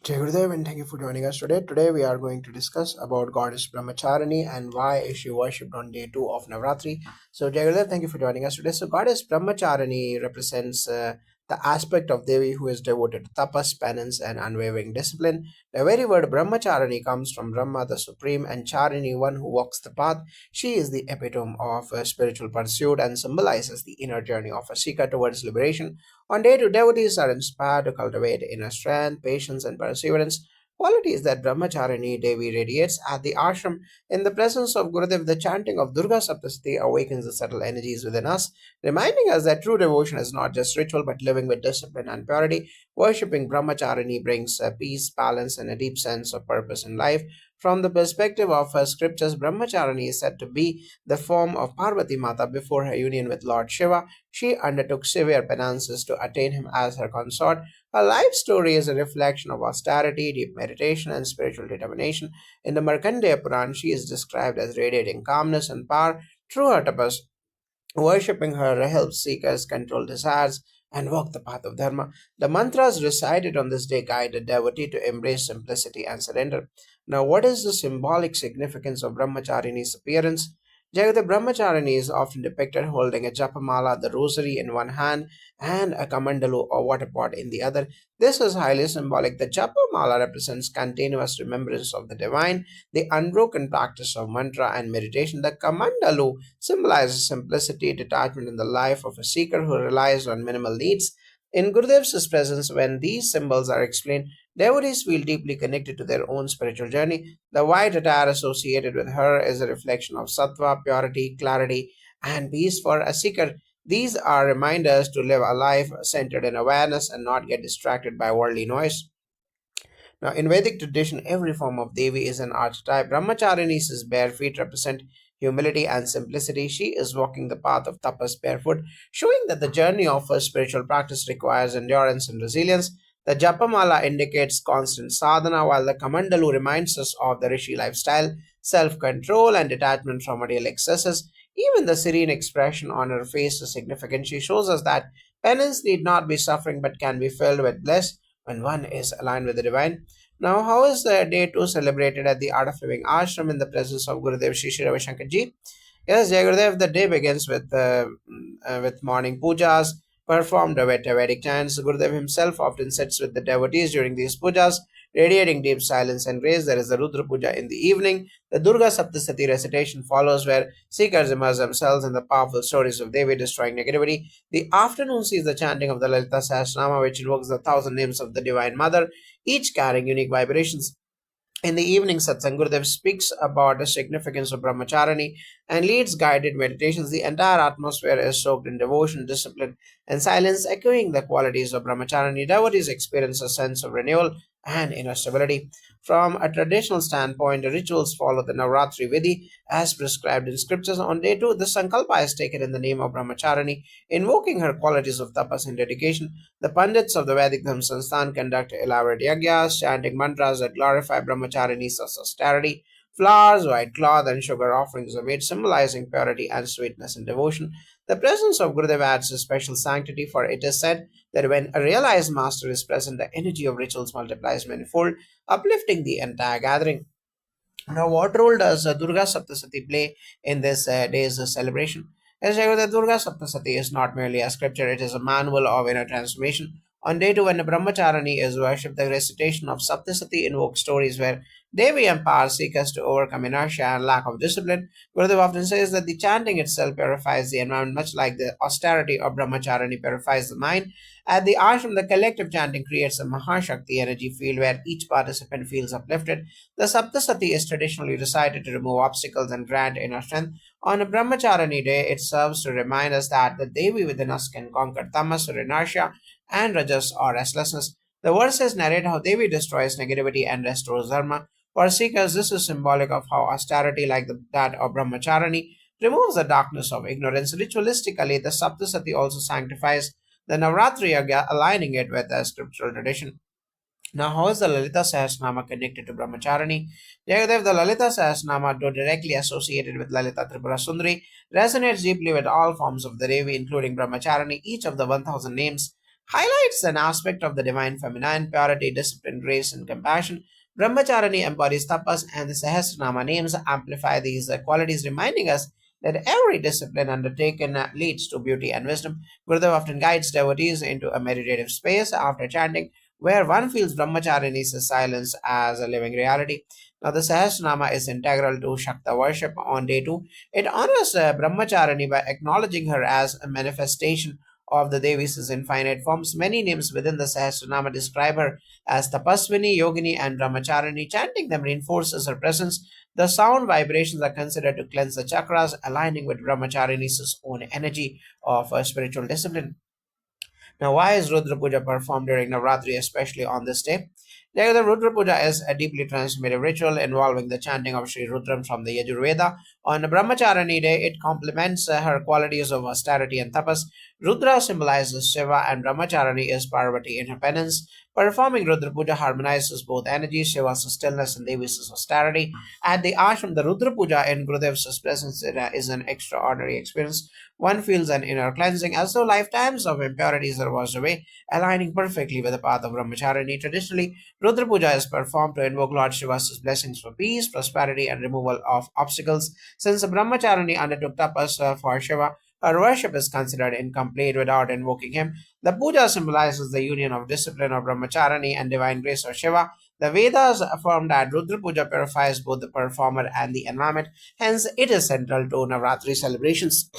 Jai Gurudev, and thank you for joining us today. Today we are going to discuss about goddess Brahmacharini and why is she worshipped on day 2 of Navratri. So Jai Gurudev, thank you for joining us today. So goddess Brahmacharini represents the aspect of Devi who is devoted to tapas, penance and unwavering discipline. The very word Brahmacharini comes from Brahma, the supreme, and Charini, one who walks the path. She is the epitome of spiritual pursuit and symbolizes the inner journey of a seeker towards liberation. On day 2, devotees are inspired to cultivate inner strength, patience, and perseverance, qualities that Brahmacharini Devi radiates at the ashram. In the presence of Gurudev, the chanting of Durga Saptashti awakens the subtle energies within us, reminding us that true devotion is not just ritual but living with discipline and purity. Worshipping Brahmacharini brings peace, balance, and a deep sense of purpose in life. From the perspective of scriptures, Brahmacharini is said to be the form of Parvati Mata before her union with Lord Shiva. She undertook severe penances to attain him as her consort. Her life story is a reflection of austerity, deep meditation, and spiritual determination. In the Markandeya Puran, she is described as radiating calmness and power through her tapas. Worshipping her helps seekers control desires and walk the path of Dharma. The mantras recited on this day guide a devotee to embrace simplicity and surrender. Now, what is the symbolic significance of Brahmacharini's appearance? Jagata Brahmacharini is often depicted holding a japamala, the rosary in one hand, and a kamandalu or water pot in the other. This is highly symbolic. The japamala represents continuous remembrance of the divine, the unbroken practice of mantra and meditation. The kamandalu symbolizes simplicity, detachment in the life of a seeker who relies on minimal needs. In Gurudev's presence, when these symbols are explained, devotees feel deeply connected to their own spiritual journey. The white attire associated with her is a reflection of sattva, purity, clarity, and peace for a seeker. These are reminders to live a life centered in awareness and not get distracted by worldly noise. Now, in Vedic tradition, every form of Devi is an archetype. Brahmacharini's bare feet represent humility and simplicity. She is walking the path of tapas barefoot, showing that the journey of her spiritual practice requires endurance and resilience. The Japamala indicates constant sadhana, while the Kamandalu reminds us of the Rishi lifestyle, self control, and detachment from material excesses. Even the serene expression on her face is significant. She shows us that penance need not be suffering but can be filled with bliss when one is aligned with the divine. Now, how is the day 2 celebrated at the Art of Living Ashram in the presence of Gurudev Shri Shri Ravi Shankar Ji? Yes, Jai Gurudev, the day begins with morning pujas performed with Vedic chants. Gurudev himself often sits with the devotees during these pujas, radiating deep silence and grace. There is the Rudra Puja in the evening. The Durga Saptasati recitation follows, where seekers immerse themselves in the powerful stories of Devi destroying negativity. The afternoon sees the chanting of the Lalita Sahasranama, which invokes the thousand names of the Divine Mother, each carrying unique vibrations. In the evening, Satsang Gurudev speaks about the significance of Brahmacharini and leads guided meditations. The entire atmosphere is soaked in devotion, discipline, and silence, echoing the qualities of Brahmacharini. Devotees experience a sense of renewal and inner stability. From a traditional standpoint, the rituals follow the Navratri Vidhi as prescribed in scriptures. On day 2, the Sankalpa is taken in the name of Brahmacharini, invoking her qualities of tapas and dedication. The Pandits of the Vedic Dhamma Sansthan conduct elaborate yagyas, chanting mantras that glorify Brahmacharini's austerity. Flowers, white cloth, and sugar offerings are made, symbolizing purity and sweetness and devotion. The presence of Gurudev adds a special sanctity, for it is said that when a realized master is present, the energy of rituals multiplies manifold, uplifting the entire gathering. Now, what role does Durga Saptasati play in this day's celebration? As I know, the Durga Saptasati is not merely a scripture, it is a manual of inner transformation. On day 2, when the Brahmacharani is worshipped, the recitation of Saptasati invokes stories where Devi empowers seekers to overcome inertia and lack of discipline. Gurudev often says that the chanting itself purifies the environment, much like the austerity of Brahmacharani purifies the mind. At the ashram, the collective chanting creates a Mahashakti energy field where each participant feels uplifted. The Saptasati is traditionally recited to remove obstacles and grant inner strength. On a Brahmacharani day, it serves to remind us that the Devi within us can conquer tamas or inertia and rajas or restlessness. The verses narrate how Devi destroys negativity and restores dharma. For seekers, this is symbolic of how austerity, like that of Brahmacharani, removes the darkness of ignorance. Ritualistically, the Saptasati also sanctifies the Navratri Yagya, aligning it with the scriptural tradition. Now, how is the Lalita Sahasranama connected to Brahmacharani? Jagadev, the Lalita Sahasranama, though directly associated with Lalita Tripura Sundari, resonates deeply with all forms of the Devi, including Brahmacharani. Each of the 1000 names highlights an aspect of the divine feminine: purity, discipline, grace, and compassion. Brahmacharani embodies tapas, and the Sahasranama names amplify these qualities, reminding us that every discipline undertaken leads to beauty and wisdom. Gurudev often guides devotees into a meditative space after chanting, where one feels Brahmacharini's silence as a living reality. Now, the Sahasranama is integral to Shakta worship on day 2. It honors Brahmacharini by acknowledging her as a manifestation of the Devi's infinite forms. Many names within the Sahasranama describe her as Tapaswini, Yogini, and Brahmacharini. Chanting them reinforces her presence. The sound vibrations are considered to cleanse the chakras, aligning with Brahmacharini's own energy of spiritual discipline. Now, why is Rudra Puja performed during Navratri, especially on this day? The Rudra Puja is a deeply transformative ritual involving the chanting of Sri Rudram from the Yajurveda. On Brahmacharani Day, it complements her qualities of austerity and tapas. Rudra symbolizes Shiva and Brahmacharani is Parvati in her penance. Performing Rudra Puja harmonizes both energies, Shiva's stillness and Devi's austerity. At the ashram, the Rudra Puja in Gurudev's presence is an extraordinary experience. One feels an inner cleansing as though lifetimes of impurities are washed away, aligning perfectly with the path of Brahmacharani. Traditionally, Rudra Puja is performed to invoke Lord Shiva's blessings for peace, prosperity, and removal of obstacles. Since Brahmacharani undertook tapas for Shiva, her worship is considered incomplete without invoking him. The puja symbolizes the union of discipline of Brahmacharani and divine grace of Shiva. The Vedas affirm that Rudra Puja purifies both the performer and the environment, hence, it is central to Navratri celebrations.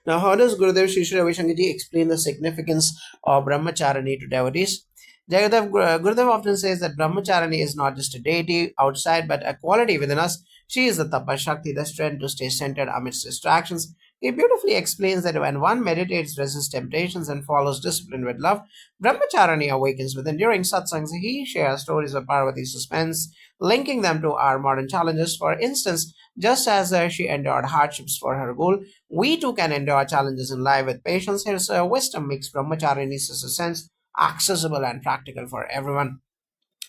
Now, how does Gurudev Sri Sri Ravi Shankarji explain the significance of Brahmacharani to devotees? Gurudev often says that Brahmacharani is not just a deity outside but a quality within us. She is the tapa shakti, the strength to stay centered amidst distractions. He beautifully explains that when one meditates, resists temptations, and follows discipline with love, Brahmacharani awakens within. During satsangs, he shares stories of Parvati's suspense, linking them to our modern challenges. For instance, just as she endured hardships for her goal, we too can endure challenges in life with patience. His wisdom makes Brahmacharini's sense accessible and practical for everyone.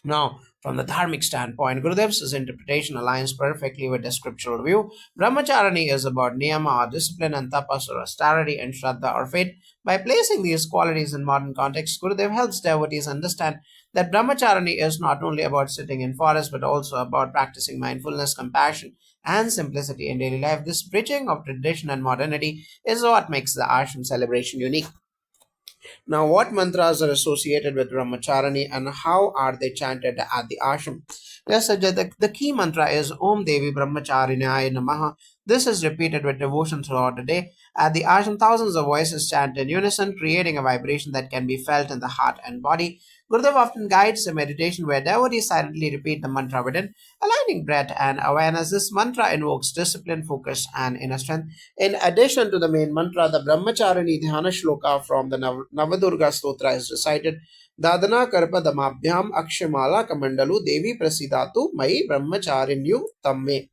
Now, from the dharmic standpoint, Gurudev's interpretation aligns perfectly with the scriptural view. Brahmacharani is about niyama or discipline, and tapas or austerity, and shraddha or faith. By placing these qualities in modern context, Gurudev helps devotees understand that Brahmacharani is not only about sitting in forest but also about practicing mindfulness, compassion, and simplicity in daily life. This bridging of tradition and modernity is what makes the ashram celebration unique. Now, what mantras are associated with Brahmacharani and how are they chanted at the ashram? Yes, Sajjad, the key mantra is Om Devi Brahmacharinaya Namaha. This is repeated with devotion throughout the day. At the ashram, thousands of voices chant in unison, creating a vibration that can be felt in the heart and body. Gurudev often guides a meditation where devotees silently repeat the mantra within, aligning breath and awareness. This mantra invokes discipline, focus, and inner strength. In addition to the main mantra, the Brahmacharani Dhyana Shloka from the Navadurga Stotra is recited. Dadana Karpa Damabhyam Akshamala Kamandalu Devi Prasidatu Mai Brahmacharinyu Tamme.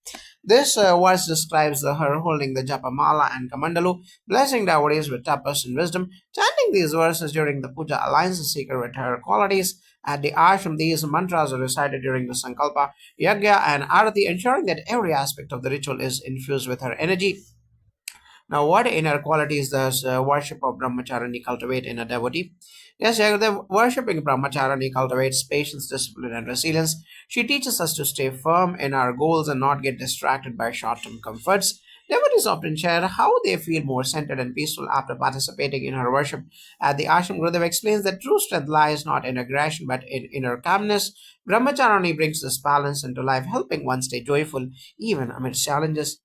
This verse describes her holding the Japamala and Kamandalu, blessing devotees with tapas and wisdom. Chanting these verses during the puja aligns the seeker with her qualities. At the ashram, these mantras are recited during the Sankalpa, Yagya, and Arati, ensuring that every aspect of the ritual is infused with her energy. Now, what inner qualities does worship of Brahmacharani cultivate in a devotee? Yes, Jagadev, worshipping Brahmacharani cultivates patience, discipline, and resilience. She teaches us to stay firm in our goals and not get distracted by short term comforts. Devotees often share how they feel more centered and peaceful after participating in her worship. At the ashram, Gurudev explains that true strength lies not in aggression but in inner calmness. Brahmacharani brings this balance into life, helping one stay joyful even amidst challenges.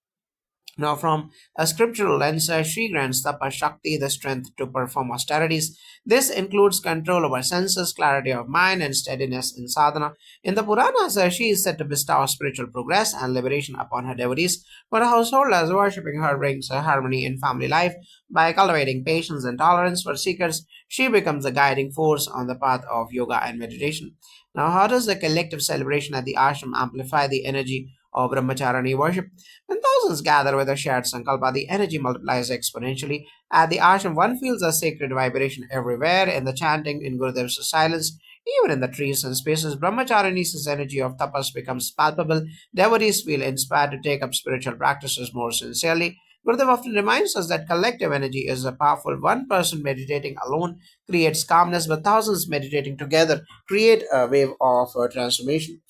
Now, from a scriptural lens, she grants Tapa Shakti the strength to perform austerities. This includes control over senses, clarity of mind, and steadiness in sadhana. In the Puranas, she is said to bestow spiritual progress and liberation upon her devotees. For householders, worshipping her brings harmony in family life. By cultivating patience and tolerance for seekers, she becomes a guiding force on the path of yoga and meditation. Now, how does the collective celebration at the ashram amplify the energy of Brahmacharani worship? When thousands gather with a shared sankalpa, the energy multiplies exponentially. At the ashram, one feels a sacred vibration everywhere, in the chanting, in Gurudev's silence, even in the trees and spaces. Brahmacharini's energy of tapas becomes palpable. Devotees feel inspired to take up spiritual practices more sincerely. Gurudev often reminds us that collective energy is a powerful. One person meditating alone creates calmness, but thousands meditating together create a wave of transformation.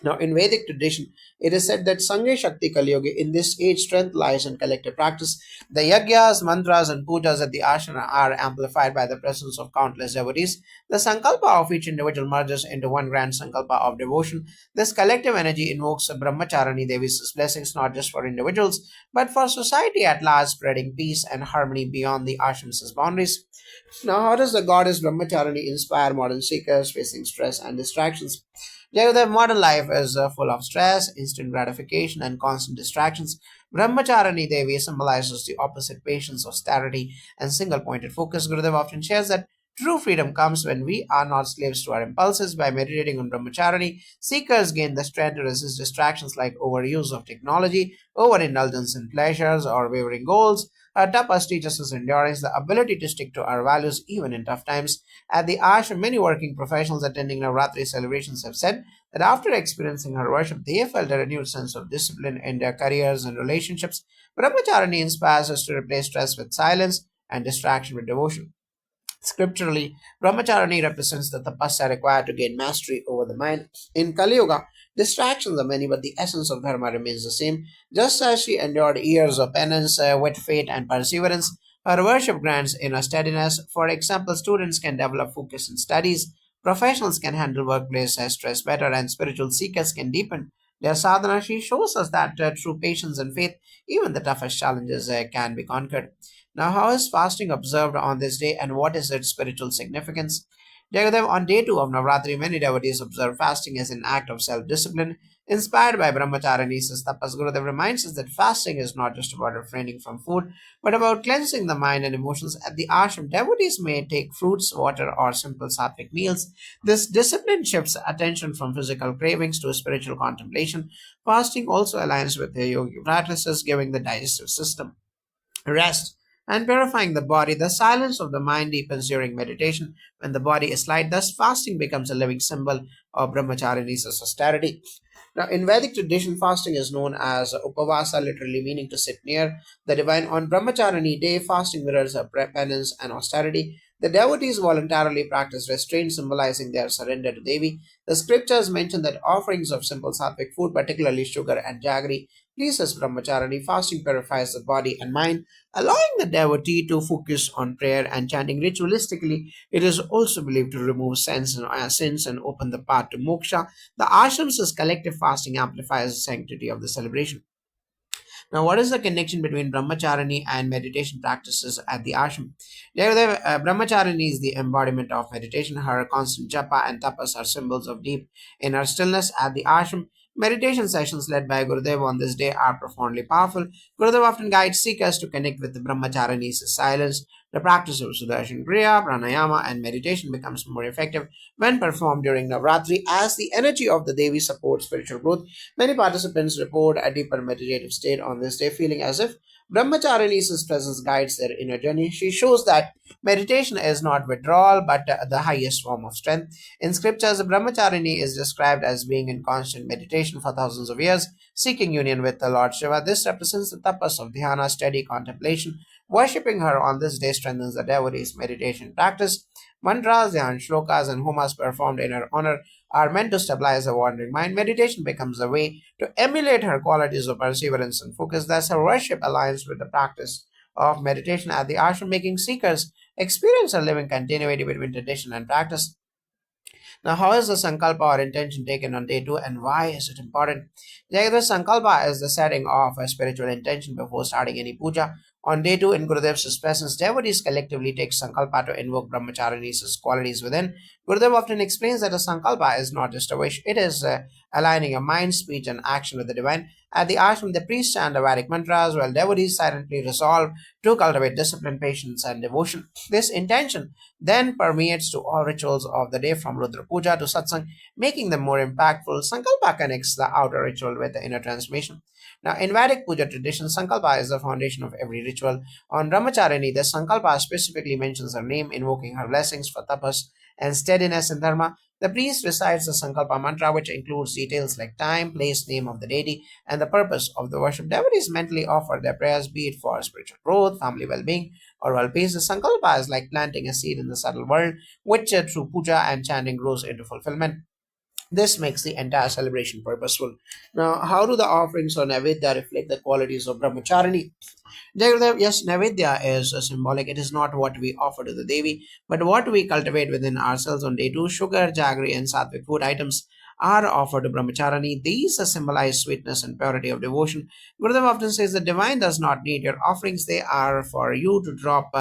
Now, in Vedic tradition, it is said that Sangha Shakti Kali Yuga, in this age, strength lies in collective practice. The yagyas, mantras, and pujas at the ashrama are amplified by the presence of countless devotees. The sankalpa of each individual merges into one grand sankalpa of devotion. This collective energy invokes Brahmacharini Devi's blessings not just for individuals, but for society at large, spreading peace and harmony beyond the ashram's boundaries. Now, how does the goddess Brahmacharini inspire modern seekers facing stress and distractions? Their modern life is full of stress, instant gratification, and constant distractions. Brahmacharani Devi symbolizes the opposite patience, austerity, and single pointed focus. Gurudev often shares that true freedom comes when we are not slaves to our impulses. By meditating on Brahmacharani, seekers gain the strength to resist distractions like overuse of technology, overindulgence in pleasures, or wavering goals. Tapas teaches us endurance, the ability to stick to our values even in tough times. At the ashram, many working professionals attending Navratri celebrations have said that after experiencing her worship, they felt a renewed sense of discipline in their careers and relationships. Brahmacharani inspires us to replace stress with silence and distraction with devotion. Scripturally, Brahmacharani represents the tapasya required to gain mastery over the mind. In Kali Yuga, distractions are many, but the essence of Dharma remains the same. Just as she endured years of penance with faith and perseverance, her worship grants inner steadiness. For example, students can develop focus in studies, professionals can handle workplace stress better, and spiritual seekers can deepen their sadhana. She shows us that through patience and faith, even the toughest challenges can be conquered. Now, how is fasting observed on this day and what is its spiritual significance? Jagadev, on day 2 of Navratri, many devotees observe fasting as an act of self discipline. Inspired by Brahmacharini's tapas, Gurudev reminds us that fasting is not just about refraining from food, but about cleansing the mind and emotions. At the ashram, devotees may take fruits, water, or simple sattvic meals. This discipline shifts attention from physical cravings to spiritual contemplation. Fasting also aligns with the yogi practices, giving the digestive system rest, and purifying the body. The silence of the mind deepens during meditation. When the body is light, thus fasting becomes a living symbol of Brahmacharini's austerity. Now, in Vedic tradition, fasting is known as upavasa, literally meaning to sit near the divine. On Brahmacharini day, fasting mirrors a penance and austerity. The devotees voluntarily practice restraint, symbolizing their surrender to Devi. The scriptures mention that offerings of simple sattvic food, particularly sugar and jaggery, pleases Brahmacharini. Fasting purifies the body and mind, allowing the devotee to focus on prayer and chanting ritualistically. It is also believed to remove sins and open the path to moksha. The ashram's collective fasting amplifies the sanctity of the celebration. Now, what is the connection between brahmacharani and meditation practices at the ashram? Brahmacharani is the embodiment of meditation. Her constant japa and tapas are symbols of deep inner stillness. At the ashram, meditation sessions led by Gurudev on this day are profoundly powerful. Gurudev often guides seekers to connect with the brahmacharini's silence. The practice of Sudarshan Kriya, pranayama, and meditation becomes more effective when performed during Navratri as the energy of the Devi supports spiritual growth. Many participants report a deeper meditative state on this day, feeling as if Brahmacharini's presence guides their inner journey. She shows that meditation is not withdrawal but the highest form of strength. In scriptures, Brahmacharini is described as being in constant meditation for thousands of years, seeking union with the Lord Shiva. This represents the tapas of dhyana, steady contemplation. Worshipping her on this day strengthens the devotee's meditation practice. Mantras, dhyan, shlokas, and homas performed in her honor are meant to stabilize the wandering mind. Meditation becomes a way to emulate her qualities of perseverance and focus. Thus, her worship aligns with the practice of meditation at the ashram, making seekers experience a living continuity between tradition and practice. Now, how is the Sankalpa or intention taken on day 2 and why is it important? Jagadish, Sankalpa is the setting of a spiritual intention before starting any puja. On day 2, in Gurudev's presence, devotees collectively take Sankalpa to invoke Brahmacharini's qualities within. Gurudev often explains that a Sankalpa is not just a wish, it is aligning a mind, speech, and action with the divine. At the ashram, the priests chant the Vedic mantras while devotees silently resolve to cultivate discipline, patience, and devotion. This intention then permeates to all rituals of the day from Rudra Puja to Satsang, making them more impactful. Sankalpa connects the outer ritual with the inner transformation. Now, in Vedic Puja tradition, Sankalpa is the foundation of every ritual. On Brahmacharini, the Sankalpa specifically mentions her name, invoking her blessings for tapas and steadiness in dharma. The priest recites the Sankalpa mantra, which includes details like time, place, name of the deity, and the purpose of the worship. Devotees mentally offer their prayers, be it for spiritual growth, family well being, or well peace. The Sankalpa is like planting a seed in the subtle world, which through puja and chanting grows into fulfillment. This makes the entire celebration purposeful. Now, how do the offerings on Naivedya reflect the qualities of Brahmacharini? Jagadev, yes, Naivedya is symbolic. It is not what we offer to the Devi, but what we cultivate within ourselves on day two. Sugar, jaggery, and sattvic food items are offered to Brahmacharani. These symbolize sweetness and purity of devotion. Gurudev often says the divine does not need your offerings, they are for you to drop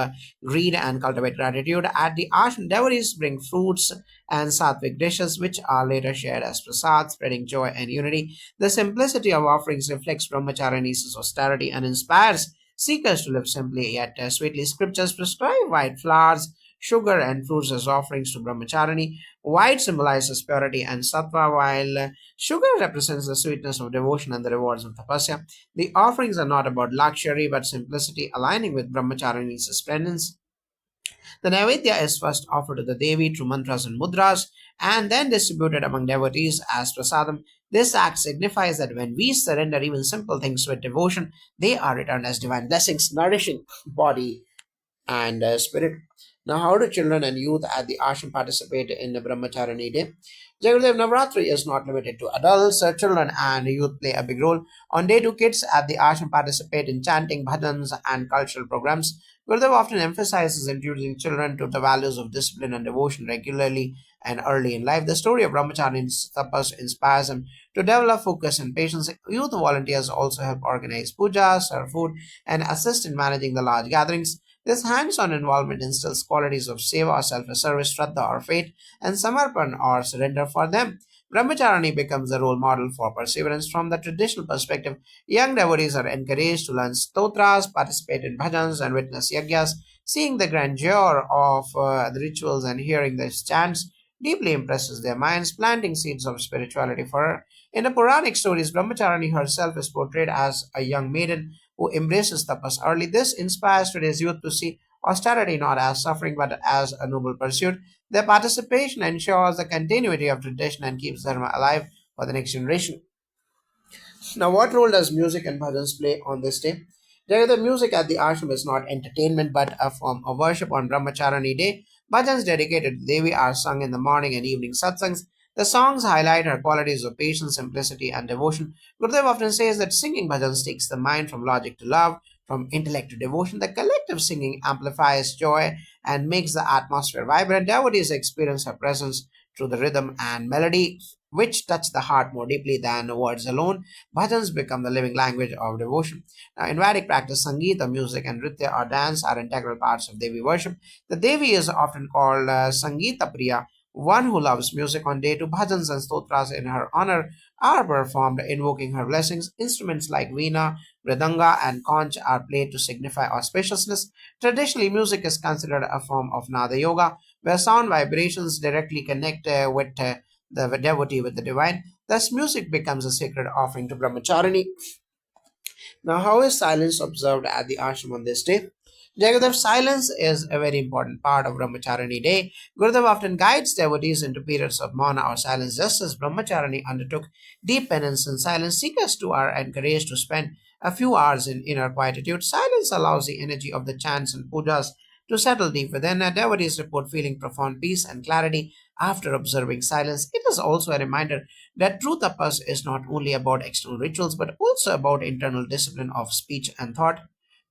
greed and cultivate gratitude. At the ashram, devotees bring fruits and sattvic dishes, which are later shared as prasad, spreading joy and unity. The simplicity of offerings reflects Brahmacharani's austerity and inspires seekers to live simply yet sweetly. Scriptures prescribe white flowers, sugar, and fruits as offerings to Brahmacharani. White symbolizes purity and sattva, while sugar represents the sweetness of devotion and the rewards of tapasya. The offerings are not about luxury but simplicity, aligning with Brahmacharani's splendence. The Naivedya is first offered to the Devi through mantras and mudras and then distributed among devotees as prasadam. This act signifies that when we surrender even simple things with devotion, they are returned as divine blessings, nourishing body and spirit. Now, how do children and youth at the ashram participate in the Brahmacharani day? Jagadev, Navratri is not limited to adults. Children and youth play a big role. On day two, kids at the ashram participate in chanting, bhajans, and cultural programs. Gurudev often emphasizes introducing children to the values of discipline and devotion regularly and early in life. The story of Brahmachari's tapas inspires them to develop focus and patience. Youth volunteers also help organize pujas, serve food, and assist in managing the large gatherings. This hands-on involvement instills qualities of seva, self-service, shraddha or faith, and samarpan or surrender for them. Brahmacharani becomes a role model for perseverance. From the traditional perspective, young devotees are encouraged to learn stotras, participate in bhajans, and witness yagyas. Seeing the grandeur of the rituals and hearing the chants deeply impresses their minds, planting seeds of spirituality for her. In the Puranic stories, Brahmacharani herself is portrayed as a young maiden who embraces tapas early. This inspires today's youth to see austerity not as suffering but as a noble pursuit. Their participation ensures the continuity of tradition and keeps Dharma alive for the next generation. Now, what role does music and bhajans play on this day? The music at the ashram is not entertainment but a form of worship. On Brahmacharani day, bhajans dedicated to Devi are sung in the morning and evening satsangs. The songs highlight her qualities of patience, simplicity, and devotion. Gurudev often says that singing bhajans takes the mind from logic to love, from intellect to devotion. The collective singing amplifies joy and makes the atmosphere vibrant. Devotees experience her presence through the rhythm and melody, which touch the heart more deeply than words alone. Bhajans become the living language of devotion. Now, in Vedic practice, Sangeeta, music, and Nritya or dance are integral parts of Devi worship. The Devi is often called Sangeeta Priya, one who loves music. On day two, bhajans and stotras in her honor are performed, invoking her blessings. Instruments like veena, mridanga, and conch are played to signify auspiciousness. Traditionally, music is considered a form of Nada Yoga, where sound vibrations directly connect with the devotee with the divine. Thus, music becomes a sacred offering to Brahmacharini. Now, how is silence observed at the ashram on this day? Jagadav, silence is a very important part of Brahmacharani day. Gurudev often guides devotees into periods of mauna or silence, just as Brahmacharani undertook deep penance in silence. Seekers too are encouraged to spend a few hours in inner quietude. Silence allows the energy of the chants and pujas to settle deep within. Devotees report feeling profound peace and clarity after observing silence. It is also a reminder that true tapas is not only about external rituals but also about internal discipline of speech and thought.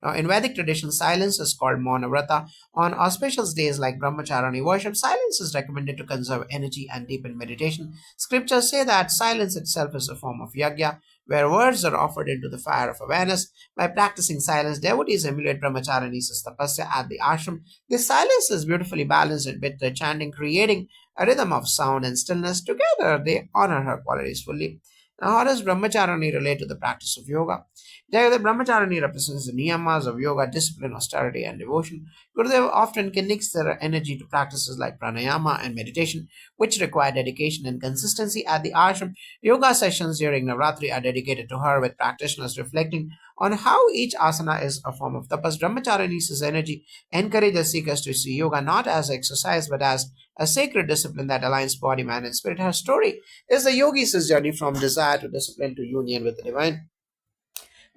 Now, in Vedic tradition, silence is called Maunavrata. On auspicious days like Brahmacharani worship, silence is recommended to conserve energy and deepen meditation. Scriptures say that silence itself is a form of yajna, where words are offered into the fire of awareness. By practicing silence, devotees emulate Brahmacharani's tapasya at the ashram. This silence is beautifully balanced with the chanting, creating a rhythm of sound and stillness. Together, they honor her qualities fully. Now, how does Brahmacharani relate to the practice of yoga? The Brahmacharani represents the niyamas of yoga, discipline, austerity, and devotion. Gurudev often connects their energy to practices like pranayama and meditation, which require dedication and consistency. At the ashram, yoga sessions during Navratri are dedicated to her, with practitioners reflecting on how each asana is a form of tapas. Brahmacharini's energy encourages seekers to see yoga not as exercise but as a sacred discipline that aligns body, mind, and spirit. Her story is the yogi's journey from desire to discipline to union with the divine.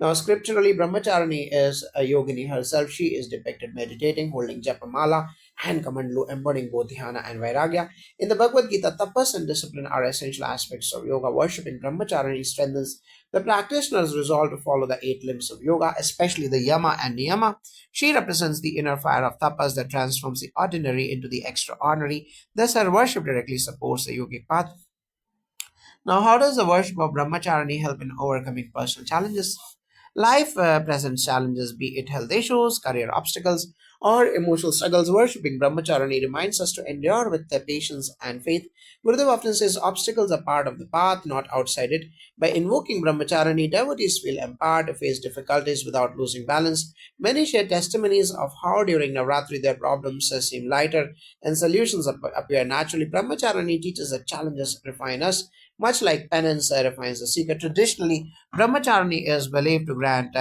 Now, scripturally, Brahmacharini is a yogini herself. She is depicted meditating, holding japamala, and kamandalu, embodying both dhyana and vairagya. In the Bhagavad Gita, tapas and discipline are essential aspects of yoga. Worship in Brahmacharini strengthens the practitioner's resolve to follow the eight limbs of yoga, especially the yama and niyama. She represents the inner fire of tapas that transforms the ordinary into the extraordinary. Thus, her worship directly supports the yogic path. Now, how does the worship of Brahmacharini help in overcoming personal challenges? Life presents challenges, be it health issues, career obstacles, or emotional struggles. Worshipping Brahmacharani reminds us to endure with the patience and faith. Gurudev often says obstacles are part of the path, not outside it. By invoking Brahmacharani, devotees feel empowered to face difficulties without losing balance. Many share testimonies of how during Navratri their problems seem lighter and solutions appear naturally. Brahmacharani teaches that challenges refine us, much like penance refines the seeker. Traditionally, Brahmacharani is believed to grant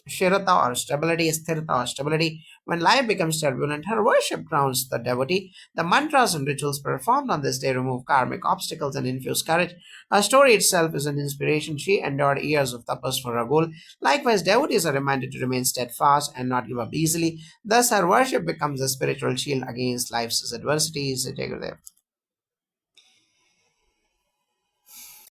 shirata or stability, sthirata or stability. When life becomes turbulent, her worship grounds the devotee. The mantras and rituals performed on this day remove karmic obstacles and infuse courage. Her story itself is an inspiration. She endured years of tapas for her goal. Likewise, devotees are reminded to remain steadfast and not give up easily. Thus, her worship becomes a spiritual shield against life's adversities. Jai Gurudev.